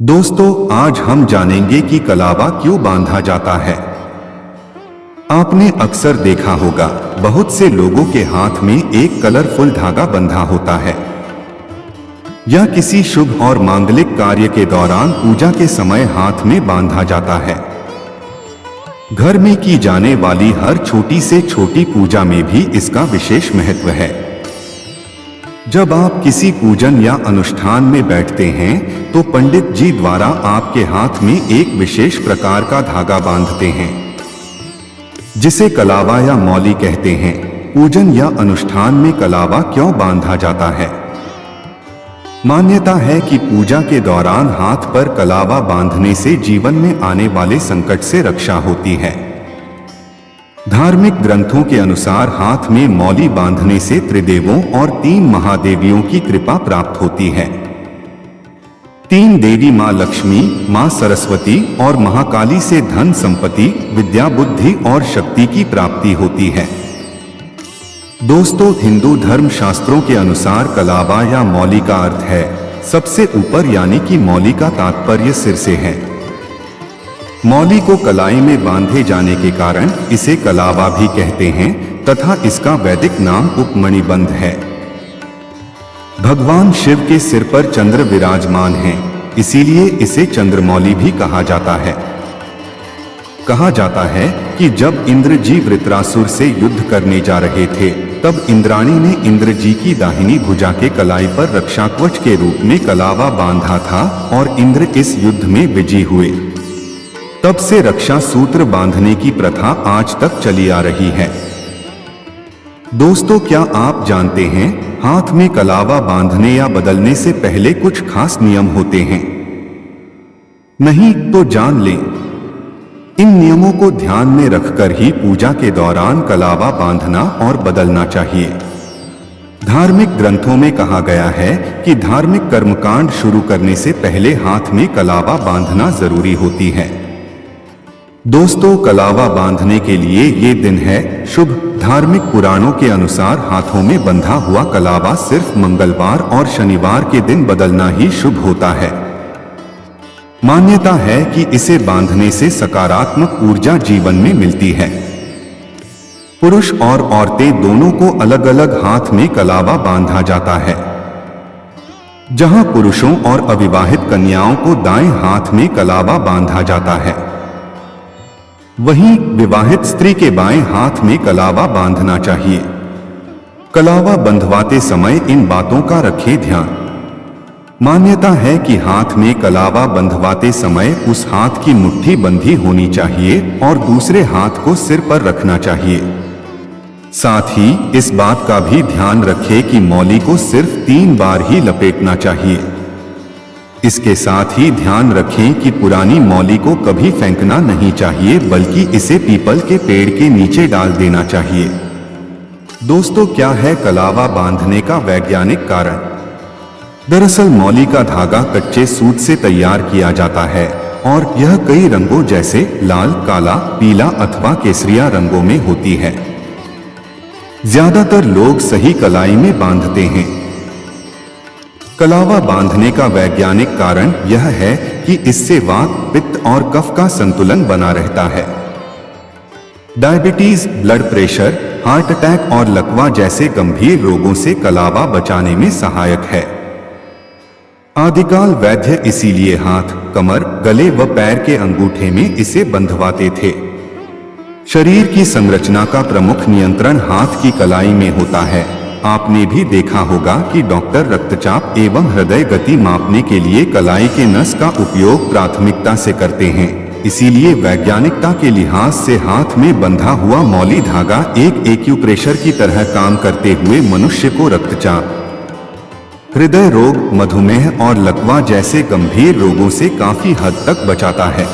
दोस्तों, आज हम जानेंगे कि कलावा क्यों बांधा जाता है। आपने अक्सर देखा होगा, बहुत से लोगों के हाथ में एक कलरफुल धागा बंधा होता है। यह किसी शुभ और मांगलिक कार्य के दौरान पूजा के समय हाथ में बांधा जाता है। घर में की जाने वाली हर छोटी से छोटी पूजा में भी इसका विशेष महत्व है। जब आप किसी पूजन या अनुष्ठान में बैठते हैं तो पंडित जी द्वारा आपके हाथ में एक विशेष प्रकार का धागा बांधते हैं, जिसे कलावा या मौली कहते हैं। पूजन या अनुष्ठान में कलावा क्यों बांधा जाता है? मान्यता है कि पूजा के दौरान हाथ पर कलावा बांधने से जीवन में आने वाले संकट से रक्षा होती है। धार्मिक ग्रंथों के अनुसार हाथ में मौली बांधने से त्रिदेवों और 3 महादेवियों की कृपा प्राप्त होती है। 3 देवी मां लक्ष्मी, मां सरस्वती और महाकाली से धन संपत्ति, विद्या, बुद्धि और शक्ति की प्राप्ति होती है। दोस्तों, हिंदू धर्म शास्त्रों के अनुसार कलावा या मौली का अर्थ है सबसे ऊपर, यानी कि मौली का तात्पर्य सिर से है। मौली को कलाई में बांधे जाने के कारण इसे कलावा भी कहते हैं तथा इसका वैदिक नाम उपमणिबंध है। भगवान शिव के सिर पर चंद्र विराजमान है, इसीलिए इसे चंद्रमौली भी कहा जाता है। कहा जाता है कि जब इंद्र जी वृत्रासुर से युद्ध करने जा रहे थे, तब इंद्राणी ने इंद्र जी की दाहिनी भुजा के कलाई पर रक्षाकवच के रूप में कलावा बांधा था और इंद्र इस युद्ध में विजयी हुए। तब से रक्षा सूत्र बांधने की प्रथा आज तक चली आ रही है। दोस्तों, क्या आप जानते हैं हाथ में कलावा बांधने या बदलने से पहले कुछ खास नियम होते हैं? नहीं तो जान लें। इन नियमों को ध्यान में रखकर ही पूजा के दौरान कलावा बांधना और बदलना चाहिए। धार्मिक ग्रंथों में कहा गया है कि धार्मिक कर्मकांड शुरू करने से पहले हाथ में कलावा बांधना जरूरी होती है। दोस्तों, कलावा बांधने के लिए ये दिन है शुभ। धार्मिक पुराणों के अनुसार हाथों में बंधा हुआ कलावा सिर्फ मंगलवार और शनिवार के दिन बदलना ही शुभ होता है। मान्यता है कि इसे बांधने से सकारात्मक ऊर्जा जीवन में मिलती है। पुरुष और औरतें दोनों को अलग अलग हाथ में कलावा बांधा जाता है। जहां पुरुषों और अविवाहित कन्याओं को दाएं हाथ में कलावा बांधा जाता है, वहीं विवाहित स्त्री के बाएं हाथ में कलावा बांधना चाहिए। कलावा बंधवाते समय इन बातों का रखें ध्यान। मान्यता है कि हाथ में कलावा बंधवाते समय उस हाथ की मुट्ठी बंधी होनी चाहिए और दूसरे हाथ को सिर पर रखना चाहिए। साथ ही इस बात का भी ध्यान रखें कि मौली को सिर्फ 3 बार ही लपेटना चाहिए। इसके साथ ही ध्यान रखें कि पुरानी मौली को कभी फेंकना नहीं चाहिए, बल्कि इसे पीपल के पेड़ के नीचे डाल देना चाहिए। दोस्तों, क्या है कलावा बांधने का वैज्ञानिक कारण? दरअसल मौली का धागा कच्चे सूत से तैयार किया जाता है और यह कई रंगों जैसे लाल, काला, पीला अथवा केसरिया रंगों में होती है। ज्यादातर लोग सही कलाई में बांधते हैं। कलावा बांधने का वैज्ञानिक कारण यह है कि इससे वात, पित्त और कफ का संतुलन बना रहता है। Diabetes, blood pressure, heart attack और लकवा जैसे गंभीर रोगों से कलावा बचाने में सहायक है। आदिकाल वैद्य इसीलिए हाथ, कमर, गले व पैर के अंगूठे में इसे बंधवाते थे। शरीर की संरचना का प्रमुख नियंत्रण हाथ की कलाई में होता है। आपने भी देखा होगा कि डॉक्टर रक्तचाप एवं हृदय गति मापने के लिए कलाई के नस का उपयोग प्राथमिकता से करते हैं। इसीलिए वैज्ञानिकता के लिहाज से हाथ में बंधा हुआ मौली धागा एक एक्यूप्रेशर की तरह काम करते हुए मनुष्य को रक्तचाप, हृदय रोग, मधुमेह और लकवा जैसे गंभीर रोगों से काफी हद तक बचाता है।